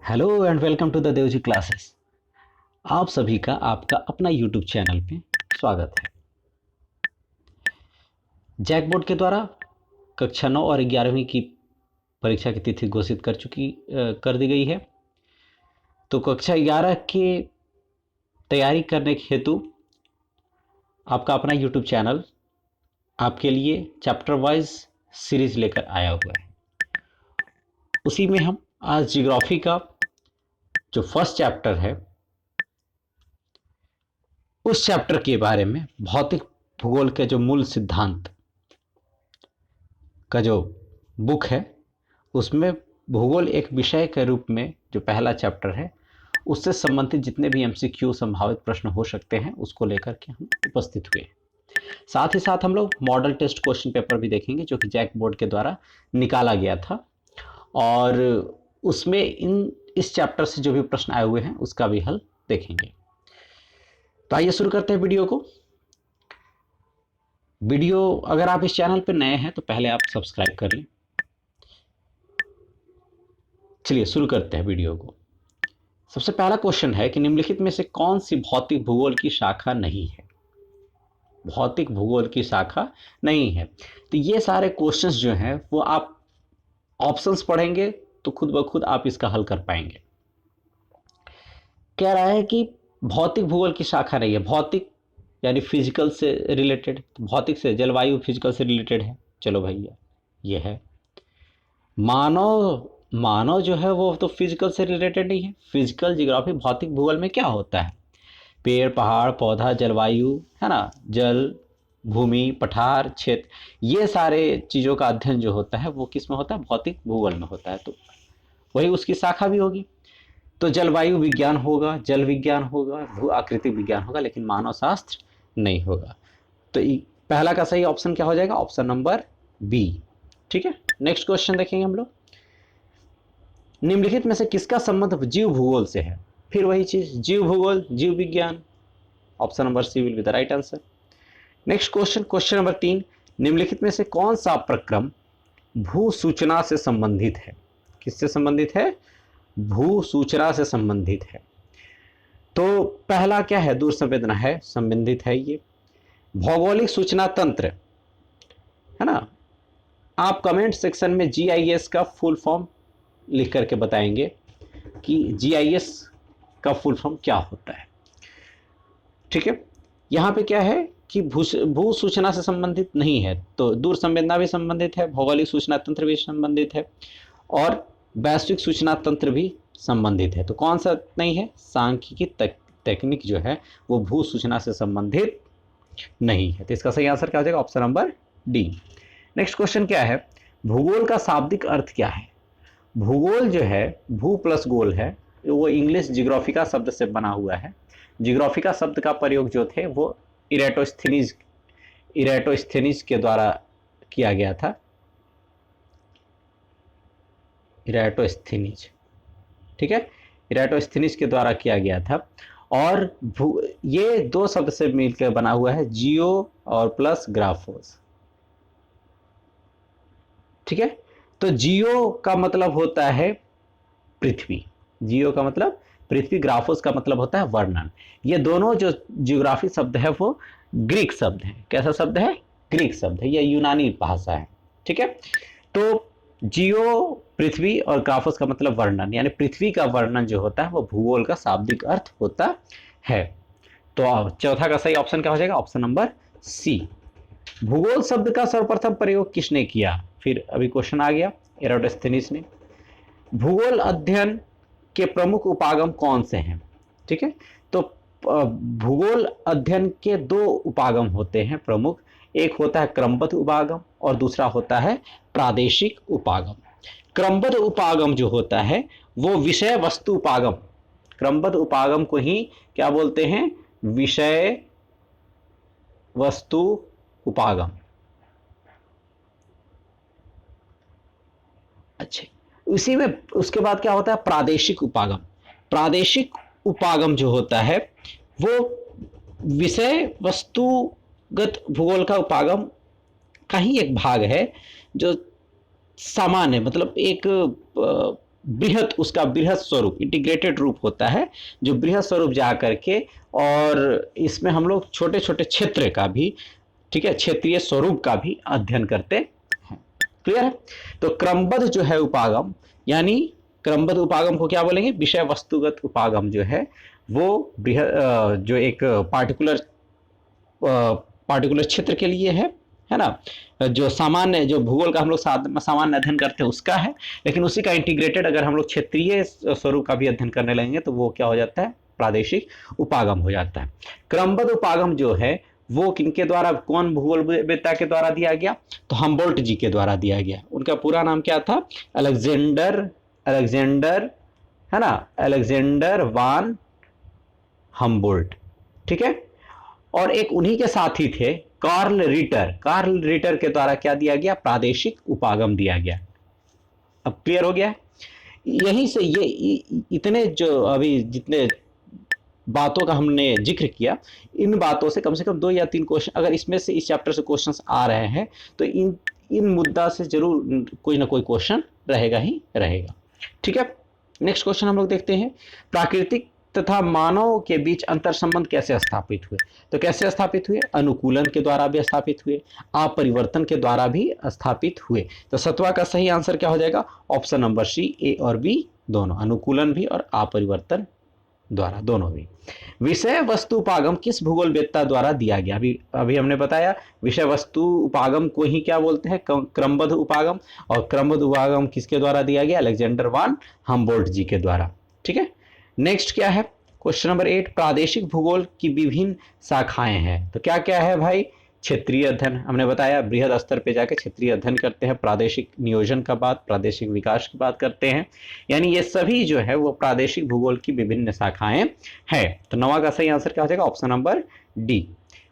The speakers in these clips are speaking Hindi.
Hello and welcome to the Devji classes. आप सभी का आपका अपना यूट्यूब चैनल पे स्वागत है। जैक बोर्ड के द्वारा कक्षा 9 और 11वीं की परीक्षा की तिथि घोषित कर दी गई है। तो कक्षा 11 के तैयारी करने के हेतु आपका अपना यूट्यूब चैनल आपके लिए चैप्टर वाइज सीरीज लेकर आया हुआ है। उसी में हम आज जियोग्राफी का जो फर्स्ट चैप्टर है उस चैप्टर के बारे में भौतिक भूगोल के जो मूल सिद्धांत का जो बुक है उसमें भूगोल एक विषय के रूप में जो पहला चैप्टर है उससे संबंधित जितने भी एमसीक्यू संभावित प्रश्न हो सकते हैं उसको लेकर के हम उपस्थित हुए। साथ ही साथ हम लोग मॉडल टेस्ट क्वेश्चन पेपर भी देखेंगे जो कि जैक बोर्ड के द्वारा निकाला गया था और उसमें इस चैप्टर से जो भी प्रश्न आए हुए हैं उसका भी हल देखेंगे। तो आइए शुरू करते हैं वीडियो अगर आप इस चैनल पर नए हैं तो पहले आप सब्सक्राइब कर लें। चलिए शुरू करते हैं वीडियो को। सबसे पहला क्वेश्चन है कि निम्नलिखित में से कौन सी भौतिक भूगोल की शाखा नहीं है। भौतिक भूगोल की शाखा नहीं है। तो ये सारे क्वेश्चंस जो हैं वो आप ऑप्शंस पढ़ेंगे तो खुद ब खुद आप इसका हल कर पाएंगे। कह रहा है कि भौतिक भूगोल की शाखा नहीं है। भौतिक यानी फिजिकल से रिलेटेड, भौतिक से जलवायु फिजिकल से रिलेटेड है। चलो भैया ये है। मानव मानव जो है वो तो फिजिकल से रिलेटेड नहीं है। फिजिकल जियोग्राफी भौतिक भूगोल में क्या होता है? पेड़ पहाड़ पौधा जलवायु है ना, जल भूमि पठार क्षेत्र, ये सारे चीज़ों का अध्ययन जो होता है वो किस में होता है? भौतिक भूगोल में होता है। तो वही उसकी शाखा भी होगी। तो जलवायु विज्ञान होगा, जल विज्ञान होगा, भू आकृति विज्ञान होगा, लेकिन मानव शास्त्र नहीं होगा। तो पहला का सही ऑप्शन क्या हो जाएगा? Option number B. ठीक है, नेक्स्ट क्वेश्चन देखेंगे हम लोग। निम्नलिखित में से किसका संबंध जीव भूगोल से है? फिर वही चीज, जीव भूगोल जीव विज्ञान। Option number C will be the right answer. Next question, question number 3, निम्नलिखित में से कौन सा प्रक्रम भू सूचना से संबंधित है? किससे संबंधित है? भू सूचना से संबंधित है। तो पहला क्या है? दूर संवेदना है, संबंधित है ये। भौगोलिक सूचना तंत्र है ना। आप कमेंट सेक्शन में जीआईएस का फुल फॉर्म लिख करके बताएंगे कि जीआईएस का फुल फॉर्म क्या होता है। ठीक है, यहाँ पे क्या है कि भू सूचना से संबंधित नहीं है तो दूर संवेदना भी संबंधित है, भौगोलिक सूचना तंत्र भी संबंधित है और वैश्विक सूचना तंत्र भी संबंधित है। तो कौन सा नहीं है? सांख्यिकी तकनीक जो है वो भू सूचना से संबंधित नहीं है। तो इसका सही आंसर क्या हो जाएगा? Option number D. Next question क्या है? भूगोल का शाब्दिक अर्थ क्या है? भूगोल जो है भू प्लस गोल है, वो इंग्लिश जियोग्राफिका शब्द से बना हुआ है। जियोग्राफिका शब्द का प्रयोग जो थे वो इरेटोस्थेनीज के द्वारा किया गया था। इरेटोस्थेनीज, ठीक है, इरेटोस्थेनीज के द्वारा किया गया था। और ये दो शब्द से मिलकर बना हुआ है, जियो और प्लस ग्राफोस। ठीक है, तो जियो का मतलब होता है पृथ्वी, जियो का मतलब पृथ्वी, ग्राफोस का मतलब होता है वर्णन। ये दोनों जो जियोग्राफी शब्द है वो ग्रीक शब्द है। कैसा शब्द है? ग्रीक शब्द है, यह यूनानी भाषा है। ठीक है, तो जियो पृथ्वी और ग्राफोस का मतलब वर्णन, यानी पृथ्वी का वर्णन जो होता है वो भूगोल का शाब्दिक अर्थ होता है। तो चौथा का सही ऑप्शन क्या हो जाएगा? Option number C. भूगोल शब्द का सर्वप्रथम प्रयोग किसने किया? फिर अभी क्वेश्चन आ गया, एराटोस्थेनीज ने। भूगोल अध्ययन के प्रमुख उपागम कौन से हैं? ठीक है, तो भूगोल अध्ययन के दो उपागम होते हैं प्रमुख। एक होता है क्रमबद्ध उपागम और दूसरा होता है प्रादेशिक उपागम। क्रमबद्ध उपागम जो होता है वो विषय वस्तु उपागम, क्रमबद्ध उपागम को ही क्या बोलते हैं? विषय वस्तु उपागम। अच्छा, उसी में उसके बाद क्या होता है? प्रादेशिक उपागम। प्रादेशिक उपागम जो होता है वो विषय वस्तुगत भूगोल का उपागम का ही एक भाग है जो सामान्य, मतलब एक बृहत, उसका बृहत स्वरूप इंटीग्रेटेड रूप होता है, जो बृहत स्वरूप जा करके, और इसमें हम लोग छोटे छोटे क्षेत्र का भी, ठीक है, क्षेत्रीय स्वरूप का भी अध्ययन करते हैं। क्लियर है? तो क्रमबद्ध जो है उपागम, यानी क्रमबद्ध उपागम को क्या बोलेंगे? विषय वस्तुगत उपागम जो है वो बृहत, जो एक पार्टिकुलर क्षेत्र के लिए है ना, जो सामान्य, जो भूगोल का हम लोग सामान्य अध्ययन करते हैं उसका है, लेकिन उसी का इंटीग्रेटेड अगर हम लोग क्षेत्रीय स्वरूप का भी अध्ययन करने लगेंगे तो वो क्या हो जाता है? प्रादेशिक उपागम हो जाता है। क्रमबद्ध उपागम जो है वो किनके द्वारा, कौन भूगोलवेत्ता के द्वारा दिया गया? तो हम्बोल्ट जी के द्वारा दिया गया। उनका पूरा नाम क्या था? अलेक्जेंडर, है ना, अलेक्जेंडर वान हम्बोल्ट, ठीक है। और एक उन्हीं के साथी थे कार्ल रिटर के द्वारा क्या दिया गया? प्रादेशिक उपागम दिया गया। अब क्लियर हो गया? यहीं से ये इतने जो अभी जितने बातों का हमने जिक्र किया, इन बातों से कम 2 या 3 क्वेश्चन, अगर इसमें से इस चैप्टर से क्वेश्चंस आ रहे हैं तो इन मुद्दा से जरूर कोई ना कोई क्वेश्चन रहेगा ही रहेगा। ठीक है, नेक्स्ट क्वेश्चन हम लोग देखते हैं। प्राकृतिक तथा मानव के बीच अंतर संबंध कैसे स्थापित हुए? तो कैसे स्थापित हुए? अनुकूलन के द्वारा भी स्थापित हुए, अपरिवर्तन के द्वारा भी स्थापित हुए। तो 7वां का सही आंसर क्या हो जाएगा? ऑप्शन नंबर सी, ए और बी दोनों, अनुकूलन भी और अपरिवर्तन द्वारा, दोनों भी। विषय वस्तु उपागम किस भूगोलवेत्ता द्वारा दिया गया? अभी हमने बताया विषय वस्तु उपागम को ही क्या बोलते हैं? क्रमबद्ध उपागम। और क्रमबद्ध उपागम किसके द्वारा दिया गया? अलेक्जेंडर वान हम्बोल्ट जी के द्वारा। ठीक है, नेक्स्ट क्या है? क्वेश्चन नंबर 8, प्रादेशिक भूगोल की विभिन्न शाखाएं हैं। तो क्या क्या है भाई? क्षेत्रीय अध्ययन, हमने बताया बृहद स्तर पे जाकर क्षेत्रीय अध्ययन करते हैं, प्रादेशिक नियोजन का बात, प्रादेशिक विकास की बात करते हैं, यानी ये सभी जो है वो प्रादेशिक भूगोल की विभिन्न शाखाएं हैं। तो 9वां का सही आंसर क्या हो जाएगा? Option number D.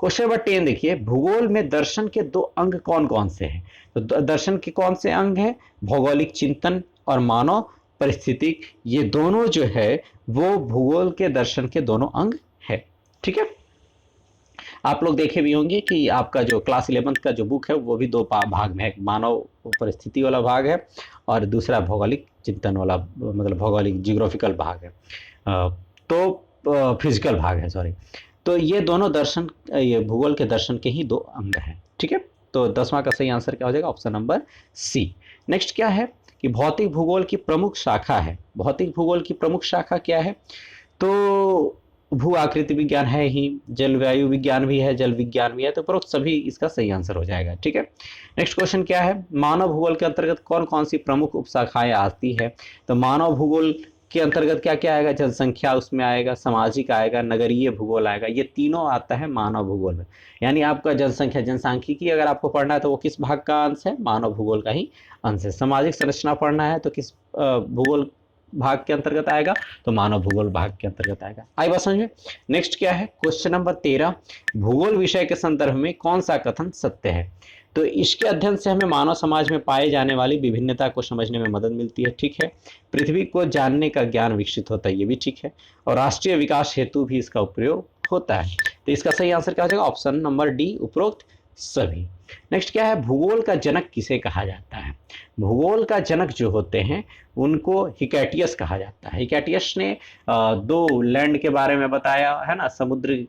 Question number 10 देखिए, भूगोल में दर्शन के 2 अंग कौन कौन से हैं? तो दर्शन के कौन से अंग हैं? भौगोलिक चिंतन और मानव परिस्थितिक, ये दोनों जो है वो भूगोल के दर्शन के दोनों अंग है। ठीक है, आप लोग देखे भी होंगे कि आपका जो क्लास 11th का जो बुक है वो भी 2 भाग में है, मानव परिस्थिति वाला भाग है और दूसरा भौगोलिक चिंतन वाला, मतलब भौगोलिक जियोग्राफिकल भाग है, तो फिजिकल भाग है, सॉरी। तो ये दोनों दर्शन, ये भूगोल के दर्शन के ही 2 अंग हैं। ठीक है, तो 10वां का सही आंसर क्या हो जाएगा? ऑप्शन नंबर सी। नेक्स्ट क्या है कि भौतिक भूगोल की प्रमुख शाखा है। भौतिक भूगोल की प्रमुख शाखा क्या है? तो भू आकृति विज्ञान है ही, जलवायु विज्ञान भी है, जल विज्ञान भी है, तो उपरोक्त सभी इसका सही आंसर हो जाएगा। ठीक है, नेक्स्ट क्वेश्चन क्या है? मानव भूगोल के अंतर्गत कौन कौन सी प्रमुख उपशाखाएं आती है? तो मानव भूगोल के अंतर्गत क्या क्या आएगा? जनसंख्या उसमें आएगा, सामाजिक आएगा, नगरीय भूगोल आएगा, ये तीनों आता है मानव भूगोल में। यानी आपका जनसंख्या, जनसांख्यिकी अगर आपको पढ़ना है तो वो किस भाग का अंश है? मानव भूगोल का ही अंश है। सामाजिक संरचना पढ़ना है तो किस भूगोल भाग के अंतर्गत आएगा? तो मानव भूगोल भाग के अंतर्गत आएगा। आई बात समझ में? नेक्स्ट क्या है? क्वेश्चन नंबर 13, भूगोल विषय के संदर्भ में कौन सा कथन सत्य है? तो इसके अध्ययन से हमें मानव समाज में पाए जाने वाली विभिन्नता को समझने में मदद मिलती है। ठीक है, पृथ्वी को जानने का ज्ञान विकसित होता है, ये भी ठीक है, और राष्ट्रीय विकास हेतु भी इसका उपयोग होता है। तो इसका सही आंसर क्या हो जाएगा? ऑप्शन नंबर डी, उपरोक्त सभी। नेक्स्ट क्या है? भूगोल का जनक किसे कहा जाता है? भूगोल का जनक जो होते हैं उनको हिकैटियस कहा जाता है। हिकैटियस ने 2 लैंड के बारे में बताया है ना, समुद्र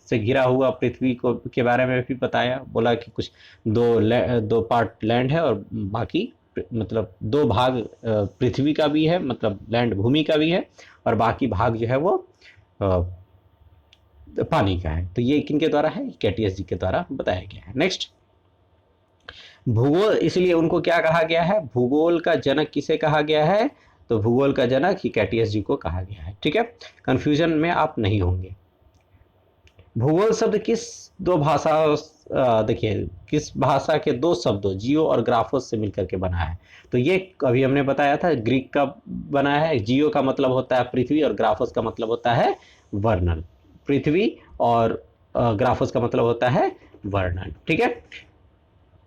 से घिरा हुआ पृथ्वी को के बारे में भी बताया, बोला कि कुछ 2 पार्ट लैंड है और बाकी, मतलब 2 भाग पृथ्वी का भी है, मतलब लैंड भूमि का भी है, और बाकी भाग जो है वो पानी का है। तो ये किनके द्वारा है? हिकैटियस जी के द्वारा बताया गया है। नेक्स्ट, भूगोल, इसलिए उनको क्या कहा गया है? भूगोल का जनक किसे कहा गया है? तो भूगोल का जनक हिकैटियस जी को कहा गया है। ठीक है, कंफ्यूजन में आप नहीं होंगे। भूगोल शब्द किस 2 भाषा, देखिए किस भाषा के 2 शब्दों जियो और ग्राफोस से मिलकर के बना है? तो ये अभी हमने बताया था, ग्रीक का बना है। जियो का मतलब होता है पृथ्वी और ग्राफोस का मतलब होता है वर्णन। पृथ्वी और ग्राफोस का मतलब होता है वर्णन। ठीक है,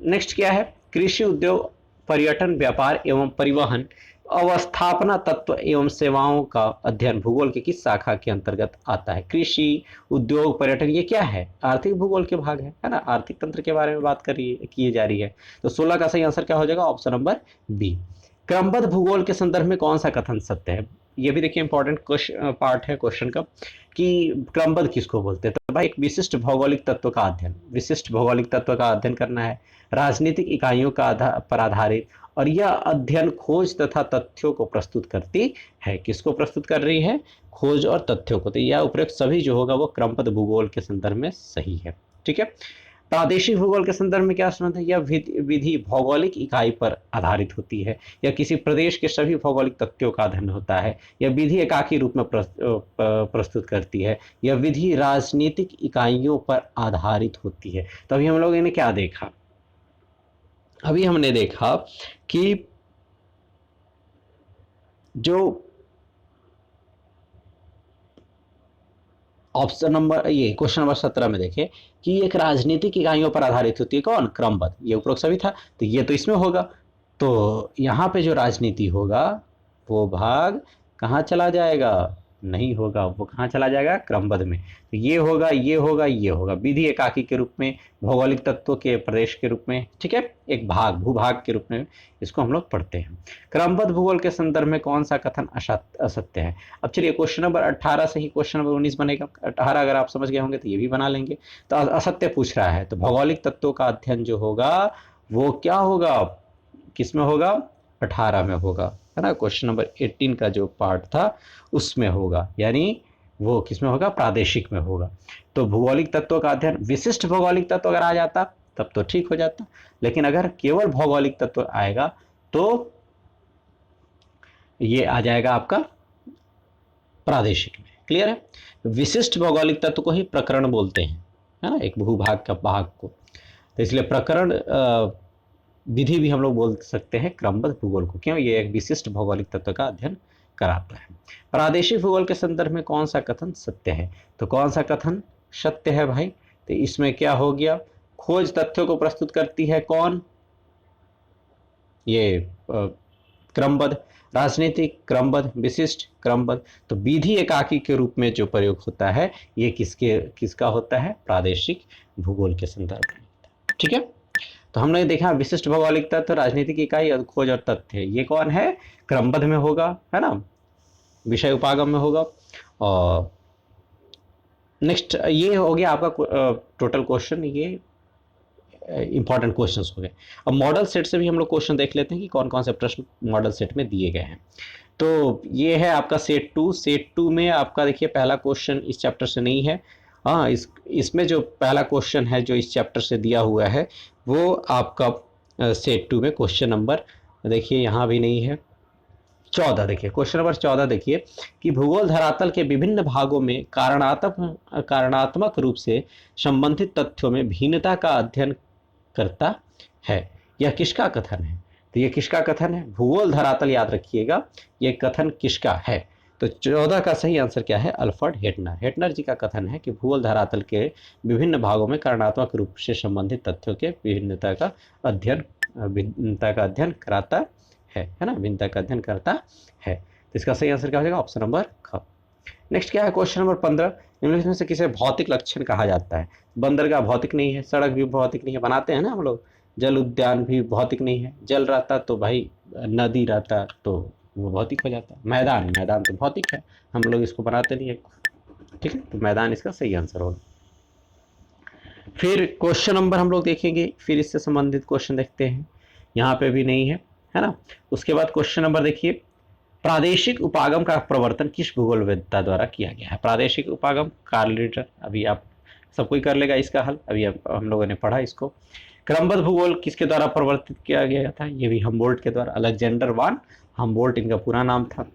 नेक्स्ट क्या है? कृषि, उद्योग, पर्यटन, व्यापार एवं परिवहन, अवस्थापना तत्व एवं सेवाओं का अध्ययन भूगोल की किस शाखा के अंतर्गत आता है? कृषि, उद्योग, पर्यटन, ये क्या है? आर्थिक भूगोल के भाग है ना, आर्थिक तंत्र के बारे में बात की जा रही है। तो 16 का सही आंसर क्या हो जाएगा? Option number B. क्रमबद्ध भूगोल के संदर्भ में कौन सा कथन सत्य है? ये भी देखिए इंपॉर्टेंट पार्ट है क्वेश्चन का कि क्रमबद्ध किसको बोलते हैं। तो भाई एक विशिष्ट भौगोलिक तत्व का अध्ययन, विशिष्ट भौगोलिक तत्व का अध्ययन करना है, राजनीतिक इकाइयों का पर आधारित, और यह अध्ययन खोज तथा तथ्यों को प्रस्तुत करती है। किसको प्रस्तुत कर रही है? खोज और तथ्यों को। तो यह उपरोक्त सभी जो होगा वो क्रमबद्ध भूगोल के संदर्भ में सही है। ठीक है। प्रादेशिक भूगोल के संदर्भ में क्या संबंध है? यह विधि भौगोलिक इकाई पर आधारित होती है या किसी प्रदेश के सभी भौगोलिक तथ्यों का अध्ययन होता है। यह विधि एकाकी रूप में प्रस्तुत करती है। यह विधि राजनीतिक इकाइयों पर आधारित होती है। तो अभी हम लोगों ने क्या देखा? अभी हमने देखा कि जो ऑप्शन नंबर, ये क्वेश्चन नंबर 17 में देखें कि एक राजनीतिक इकाइयों पर आधारित होती है। कौन? क्रमबद्ध। ये उपरोक्त सभी था, तो ये तो इसमें होगा। तो यहाँ पे जो राजनीति होगा वो भाग कहाँ चला जाएगा? नहीं होगा, वो कहाँ चला जाएगा? क्रमबद्ध में। तो ये होगा, ये होगा, ये होगा। विधि एकाकी के रूप में, भौगोलिक तत्वों के प्रदेश के रूप में, ठीक है, एक भाग, भूभाग के रूप में इसको हम लोग पढ़ते हैं। क्रमबद्ध भूगोल के संदर्भ में कौन सा कथन असत्य है? अब चलिए क्वेश्चन नंबर 18 से ही क्वेश्चन नंबर 19 बनेगा। 18 अगर आप समझ गए होंगे तो ये भी बना लेंगे। तो असत्य पूछ रहा है, तो भौगोलिक तत्वों का अध्ययन जो होगा वो क्या होगा? किस में होगा? 18 में होगा, है ना। क्वेश्चन नंबर 18 का जो पार्ट था उसमें होगा, यानी वो किस में होगा? प्रादेशिक में होगा। तो भौगोलिक तत्वों का अध्ययन, विशिष्ट भौगोलिक तत्व अगर आ जाता तब तो ठीक हो जाता, लेकिन अगर केवल भौगोलिक तत्व आएगा तो ये आ जाएगा आपका प्रादेशिक में। क्लियर है? विशिष्ट भौगोलिक तत्व को ही प्रकरण बोलते हैं, है ना, एक भूभाग का भाग को। तो इसलिए प्रकरण विधि भी हम लोग बोल सकते हैं क्रमबद्ध भूगोल को। क्यों? ये एक विशिष्ट भौगोलिक तत्व का अध्ययन कराता है। प्रादेशिक भूगोल के संदर्भ में कौन सा कथन सत्य है? तो कौन सा कथन सत्य है भाई? तो इसमें क्या हो गया? खोज तथ्यों को प्रस्तुत करती है। कौन? ये क्रमबद्ध। राजनीतिक क्रमबद्ध, विशिष्ट क्रमबद्ध। तो विधि एकाकी के रूप में जो प्रयोग होता है ये किसका होता है? प्रादेशिक भूगोल के संदर्भ में। ठीक है। तो हमने देखा विशिष्ट भौगोलिक तत्व, राजनीतिक इकाई और खोज और तथ्य, ये कौन है? क्रमबद्ध में होगा, है ना, विषय उपागम में होगा। और नेक्स्ट ये हो गया आपका टोटल क्वेश्चन, ये इंपॉर्टेंट क्वेश्चंस हो गए। अब मॉडल सेट से भी हम लोग क्वेश्चन देख लेते हैं कि कौन कौन से प्रश्न मॉडल सेट में दिए गए हैं। तो ये है आपका सेट 2। सेट 2 में आपका देखिए पहला क्वेश्चन इस चैप्टर से नहीं है। हाँ, इसमें जो पहला क्वेश्चन है जो इस चैप्टर से दिया हुआ है वो आपका सेट 2 में क्वेश्चन नंबर देखिए यहाँ भी नहीं है, 14। देखिए क्वेश्चन नंबर 14 देखिए कि भूगोल धरातल के विभिन्न भागों में कारणात्मक रूप से संबंधित तथ्यों में भिन्नता का अध्ययन करता है। यह किसका कथन है? तो ये किसका कथन है? भूगोल धरातल, याद रखिएगा ये कथन किसका है। तो 14 का सही आंसर क्या है? अल्फ्रेड हेटनर। हेटनर जी का कथन है कि भूगोल धरातल के विभिन्न भागों में कारणात्मक रूप से संबंधित तथ्यों के भिन्नता का अध्ययन कराता है ना, भिन्नता का अध्ययन करता है। तो इसका सही आंसर क्या हो जाएगा? ऑप्शन नंबर ख। नेक्स्ट क्या है? क्वेश्चन नंबर 15, निम्नलिखित में से किसे भौतिक लक्षण कहा जाता है? बंदरगाह भौतिक नहीं है, सड़क भी भौतिक नहीं है, बनाते हैं ना हम लोग। जल उद्यान भी भौतिक नहीं है, जल रहता तो भाई, नदी रहता तो वो भौतिक हो जाता। मैदान तो भौतिक है, हम लोग इसको बनाते नहीं है, ठीक है। तो मैदान इसका सही आंसर होगा। फिर क्वेश्चन नंबर हम लोग देखेंगे, फिर इससे संबंधित क्वेश्चन देखते हैं, यहाँ पे भी नहीं है ना। उसके बाद क्वेश्चन नंबर देखिए, प्रादेशिक उपागम का प्रवर्तन किस भूगोलवेत्ता द्वारा किया गया है? प्रादेशिक उपागम, कार्ल रिटर, अभी आप सब कोई कर लेगा इसका हल, अभी हम लोगों ने पढ़ा इसको। क्रमबद्ध भूगोल किसके द्वारा प्रवर्तित किया गया था? ये भी हम्बोल्ट के द्वारा, अलेक्जेंडर वान हम्बोल्ट इनका पूरा नाम था।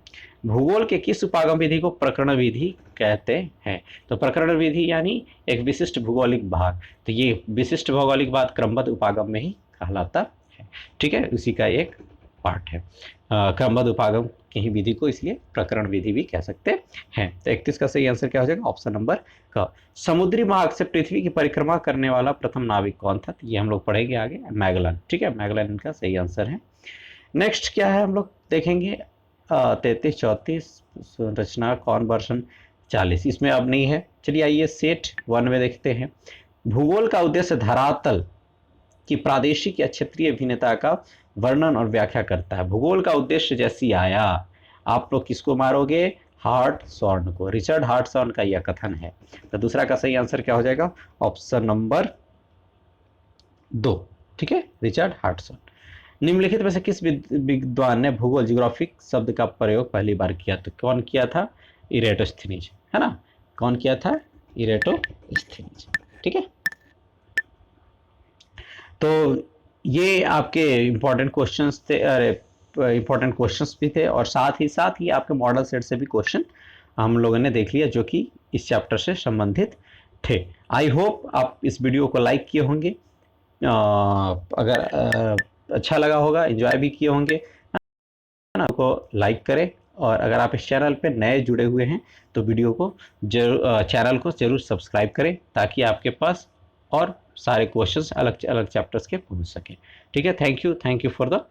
भूगोल के किस उपागम विधि को प्रकरण विधि कहते हैं? तो प्रकरण विधि यानी एक विशिष्ट भूगोलिक भाग। तो ये विशिष्ट भौगोलिक भाग क्रमबद्ध उपागम में ही कहलाता है, ठीक है, उसी का एक पार्ट है। क्रमबद्ध उपागम की ही विधि को इसलिए प्रकरण विधि भी कह सकते हैं। तो 31 का सही आंसर क्या हो जाएगा? ऑप्शन नंबर क। समुद्री मार्ग से पृथ्वी की परिक्रमा करने वाला प्रथम नाविक कौन था? तो ये हम लोग पढ़ेंगे आगे, मैगलन, ठीक है, मैगलन इनका सही आंसर है। नेक्स्ट क्या है हम लोग देखेंगे, 33, 34 रचना कौन वर्षन 40, इसमें अब नहीं है। चलिए आइए सेट 1 में देखते हैं। भूगोल का उद्देश्य धरातल की प्रादेशिक या क्षेत्रीय भिन्नता का वर्णन और व्याख्या करता है। भूगोल का उद्देश्य जैसी आया, आप लोग किसको मारोगे, हार्टशॉर्न को। रिचर्ड हार्टशॉर्न का यह कथन है। तो दूसरा का सही आंसर क्या हो जाएगा, ऑप्शन नंबर 2। ठीक है, रिचर्ड हार्टशॉर्न। निम्नलिखित में से किस विद्वान ने भूगोल जियोग्राफिक शब्द का प्रयोग पहली बार किया, तो कौन किया था, इरेटोस्थनीज, है ना, कौन किया था, इरेटोस्थनीज। ठीक है, तो ये आपके इंपॉर्टेंट क्वेश्चंस थे, अरे इंपॉर्टेंट क्वेश्चंस भी थे, और साथ ही आपके मॉडल सेट से भी क्वेश्चन हम लोगों ने देख लिया जो कि इस चैप्टर से संबंधित थे। आई होप आप इस वीडियो को लाइक किए होंगे, अगर अच्छा लगा होगा, एंजॉय भी किए होंगे, है ना, को लाइक करें। और अगर आप इस चैनल पे नए जुड़े हुए हैं तो वीडियो को जरूर, चैनल को जरूर सब्सक्राइब करें, ताकि आपके पास और सारे क्वेश्चंस अलग अलग चैप्टर्स के पहुंच सकें। ठीक है, थैंक यू फॉर द